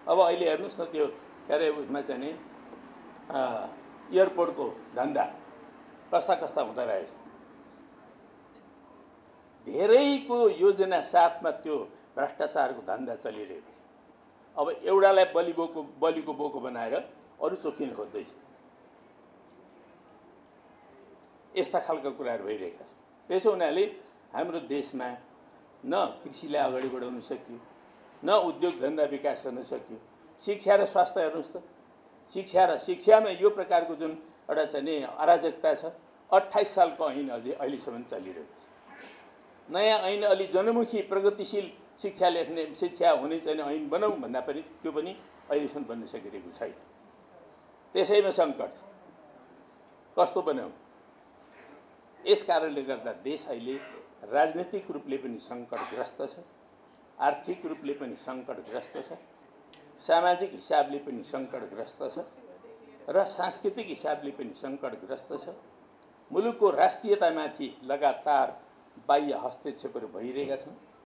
अब अहिले हेर्नुस् न त्यो के अरे उसमा चाहिँ नि एयरपोर्टको धन्दा कस्ता कस्ता हुँदो रहेछ। धेरैको योजना साथमा त्यो भ्रष्टाचारको धन्दा चलिरहेको छ। अब एउटालाई बलिको बोको बनाएर अरू चोखिन खोज्दैछ। यस्ता खालका कुराहरू भइरहेका छन्। त्यसो हुनाले हाम्रो देशमा न कृषिलाई अगाडि बढाउन सकियो, न उद्योग धन्दा विकास गर्न सकियो। शिक्षा र स्वास्थ्य हेर्नुहोस् त, शिक्षामा यो प्रकारको जुन एउटा चाहिँ नि अराजकता छ, 28 सालको ऐन अझै अहिलेसम्म चलिरहेको छ। नयाँ ऐन अलि जनमुखी प्रगतिशील शिक्षा हुने चाहिँ ऐन बनाऊ भन्दा पनि त्यो पनि अहिलेसम्म बन्न सकिरहेको छैन। त्यसैमा सङ्कट छ, कस्तो बनाऊ। यस कारणले गर्दा देश अहिले राजनीतिक रूपले पनि सङ्कटग्रस्त छ, आर्थिक रूपले पनि सङ्कटग्रस्त छ, सामाजिक हिसाबले पनि सङ्कटग्रस्त छ र सांस्कृतिक हिसाबले पनि सङ्कटग्रस्त छ। मुलुकको राष्ट्रियतामाथि लगातार बाह्य हस्तक्षेपहरू भइरहेका छन्।